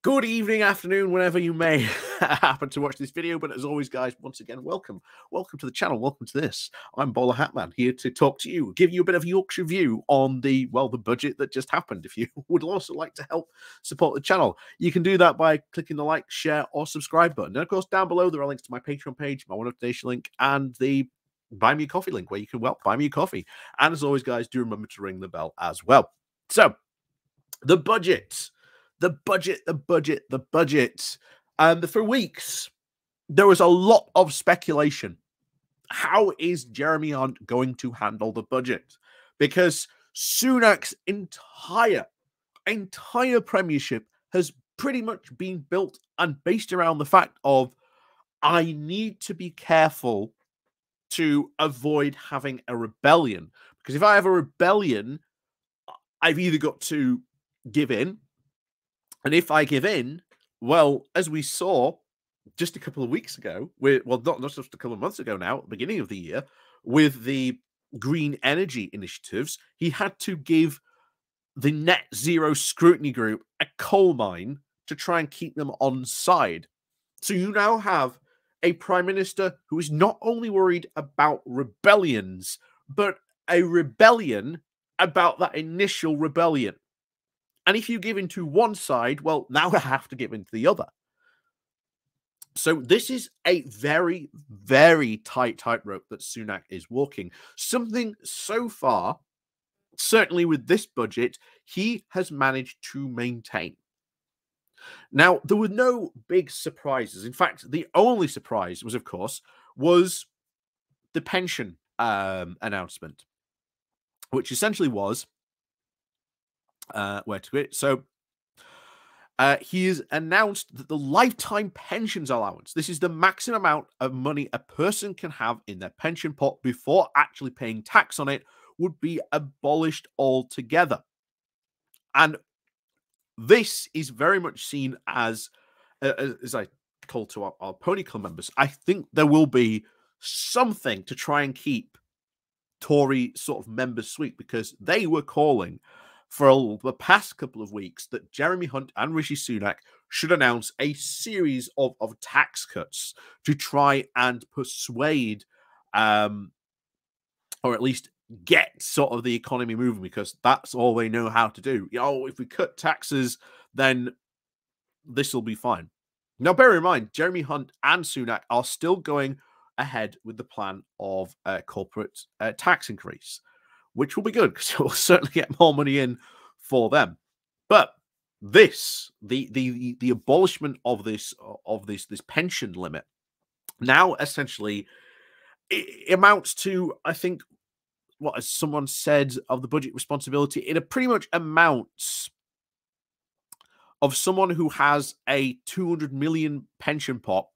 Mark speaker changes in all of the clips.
Speaker 1: Good evening, afternoon, whenever you may happen to watch this video. But as always, guys, once again, welcome. Welcome to the channel. Welcome to this. I'm Bowler Hatman, here to talk to you, give you a bit of Yorkshire view on the budget that just happened. If you would also like to help support the channel, you can do that by clicking the like, share, or subscribe button. And of course, down below, there are links to my Patreon page, my one-off donation link, and the Buy Me a Coffee link, where you can, buy me a coffee. And as always, guys, do remember to ring the bell as well. So, the budget. The budget. And for weeks, there was a lot of speculation. How is Jeremy Hunt going to handle the budget? Because Sunak's entire premiership has pretty much been built and based around the fact of, I need to be careful to avoid having a rebellion. Because if I have a rebellion, I've either got to give in. And if I give in, well, as we saw just a couple of weeks ago, not just a couple of months ago now, at the beginning of the year, with the green energy initiatives, he had to give the net zero scrutiny group a coal mine to try and keep them on side. So you now have a prime minister who is not only worried about rebellions, but a rebellion about that initial rebellion. And if you give in to one side, well, now I have to give in to the other. So this is a very, very tight tightrope that Sunak is walking. Something so far, certainly with this budget, he has managed to maintain. Now, there were no big surprises. In fact, the only surprise was, of course, the pension announcement, which essentially was, he has announced that the lifetime pensions allowance, this is the maximum amount of money a person can have in their pension pot before actually paying tax on it, would be abolished altogether. And this is very much seen as I call to our Pony Club members, I think there will be something to try and keep Tory sort of members sweet, because they were calling for the past couple of weeks that Jeremy Hunt and Rishi Sunak should announce a series of tax cuts to try and persuade, or at least get sort of the economy moving, because that's all they know how to do. If we cut taxes, then this will be fine. Now, bear in mind, Jeremy Hunt and Sunak are still going ahead with the plan of a corporate tax increase, which will be good because it will certainly get more money in for them. But this, the abolishment of this pension limit, now essentially it amounts to, I think, what, as someone said of the budget responsibility, it pretty much amounts of someone who has a 200 million pension pot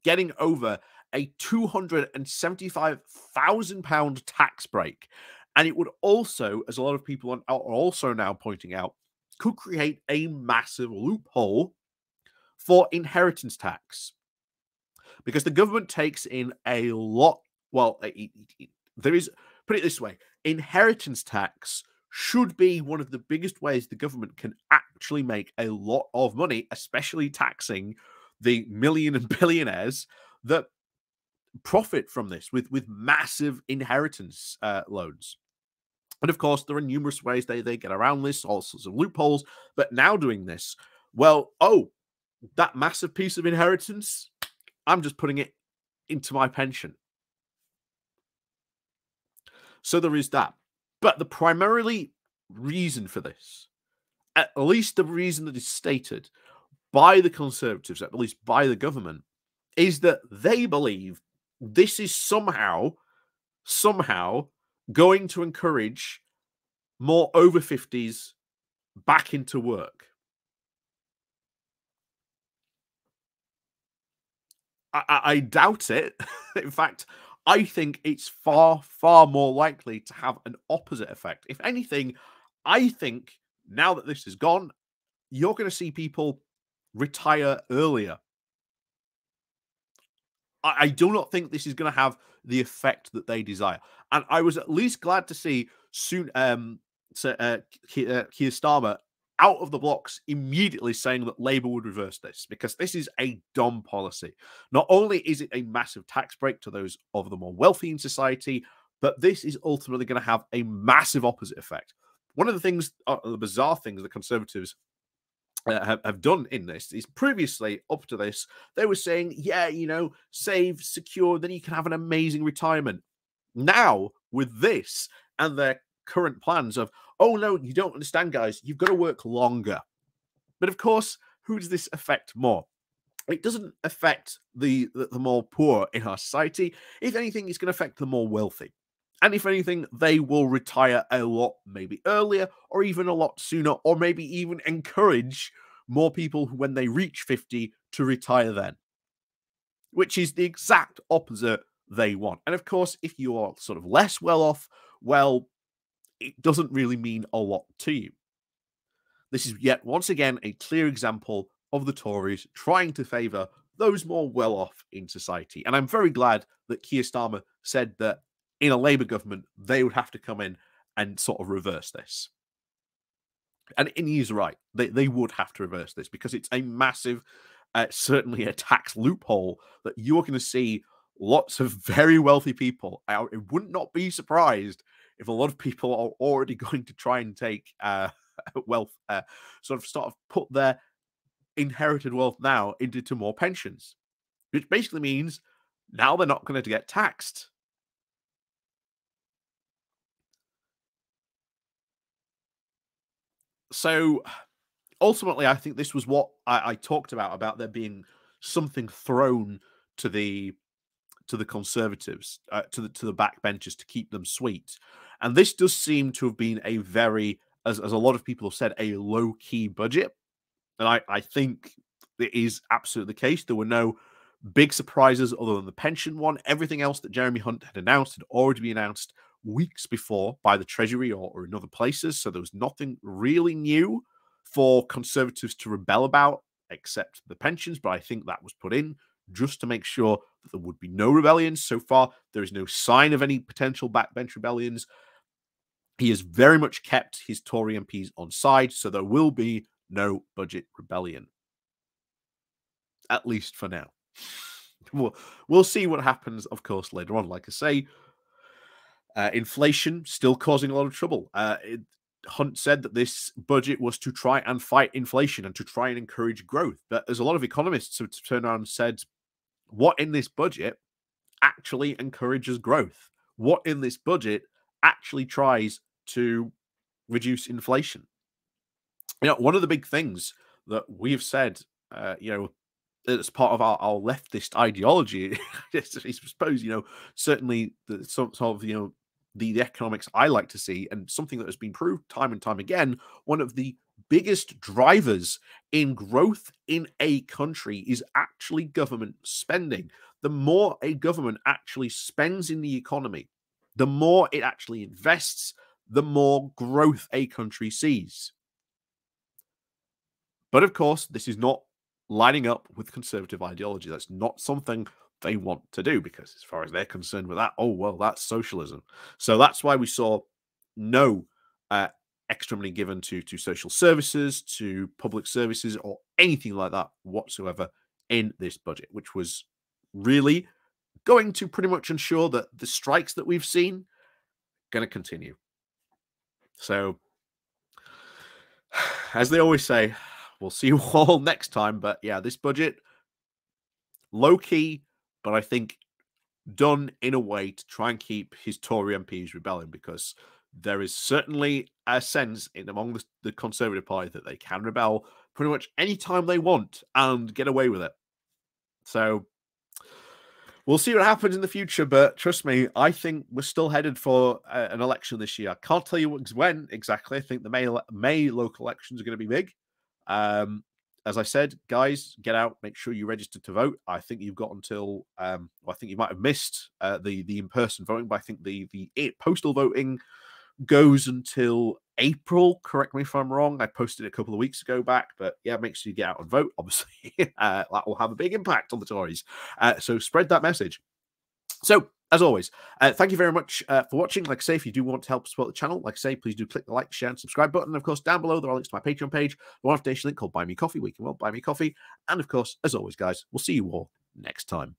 Speaker 1: getting over a £275,000 tax break. And it would also, as a lot of people are also now pointing out, could create a massive loophole for inheritance tax. Because the government takes in a lot, there is, put it this way, inheritance tax should be one of the biggest ways the government can actually make a lot of money, especially taxing the million and billionaires that profit from this with massive inheritance loans. And of course, there are numerous ways they get around this, all sorts of loopholes. But now doing this, well, that massive piece of inheritance, I'm just putting it into my pension. So there is that. But the primarily reason for this, at least the reason that is stated by the Conservatives, at least by the government, is that they believe this is somehow going to encourage more over 50s back into work. I doubt it. In fact, I think it's far, far more likely to have an opposite effect. If anything, I think now that this is gone, you're going to see people retire earlier. I do not think this is going to have the effect that they desire. And I was at least glad to see Keir Starmer out of the blocks immediately saying that Labour would reverse this because this is a dumb policy. Not only is it a massive tax break to those of the more wealthy in society, but this is ultimately going to have a massive opposite effect. One of the things, the bizarre things the Conservatives have done in this is previously, up to this, they were saying, yeah, you know, save, secure, then you can have an amazing retirement. Now, with this and their current plans of, oh no, you don't understand, guys, you've got to work longer. But of course, who does this affect more? It doesn't affect the more poor in our society. If anything, it's going to affect the more wealthy. And if anything, they will retire a lot maybe earlier or even a lot sooner, or maybe even encourage more people when they reach 50 to retire then, which is the exact opposite they want. And of course, if you are sort of less well off, well, it doesn't really mean a lot to you. This is yet once again a clear example of the Tories trying to favour those more well off in society. And I'm very glad that Keir Starmer said that in a Labour government, they would have to come in and sort of reverse this. And he's right. They would have to reverse this because it's a massive, certainly a tax loophole that you're going to see lots of very wealthy people. I would not be surprised if a lot of people are already going to try and take wealth, sort of put their inherited wealth now into more pensions, which basically means now they're not going to get taxed. So ultimately, I think this was what I talked about there being something thrown to the Conservatives, to the backbenchers to keep them sweet. And this does seem to have been a very, as a lot of people have said, a low-key budget. And I think it is absolutely the case. There were no big surprises other than the pension one. Everything else that Jeremy Hunt had announced had already been announced weeks before by the Treasury or in other places. So there was nothing really new for Conservatives to rebel about except the pensions. But I think that was put in just to make sure that there would be no rebellions. So far, there is no sign of any potential backbench rebellions. He has very much kept his Tory MPs on side, so there will be no budget rebellion. At least for now. We'll see what happens, of course, later on. Like I say, inflation still causing a lot of trouble. Hunt said that this budget was to try and fight inflation and to try and encourage growth. But there's a lot of economists who turned around and said, what in this budget actually encourages growth? What in this budget actually tries to reduce inflation? You know, one of the big things that we've said, you know, as part of our leftist ideology, I suppose, you know, certainly the sort of, you know, the economics I like to see, and something that has been proved time and time again, one of the biggest drivers in growth in a country is actually government spending. The more a government actually spends in the economy, the more it actually invests, the more growth a country sees. But of course, this is not lining up with conservative ideology. That's not something they want to do because as far as they're concerned with that, oh, well, that's socialism. So that's why we saw no extra money given to social services, to public services, or anything like that whatsoever in this budget, which was really going to pretty much ensure that the strikes that we've seen are going to continue. So, as they always say, we'll see you all next time. But yeah, this budget, low-key, but I think done in a way to try and keep his Tory MPs rebelling, because there is certainly a sense in among the Conservative Party that they can rebel pretty much any time they want and get away with it. So we'll see what happens in the future, but trust me, I think we're still headed for an election this year. I can't tell you when exactly. I think the May local elections are going to be big. As I said, guys, get out, make sure you register to vote. I think you've got until, I think you might have missed the in-person voting, but I think the postal voting goes until April. Correct me if I'm wrong. I posted it a couple of weeks ago back, but yeah, make sure you get out and vote. Obviously, that will have a big impact on the Tories. So spread that message. So As always, thank you very much for watching. Like I say, if you do want to help support the channel, like I say, please do click the like, share, and subscribe button. And of course, down below, there are links to my Patreon page, the one donation link called Buy Me Coffee, where you can buy me coffee. And of course, as always, guys, we'll see you all next time.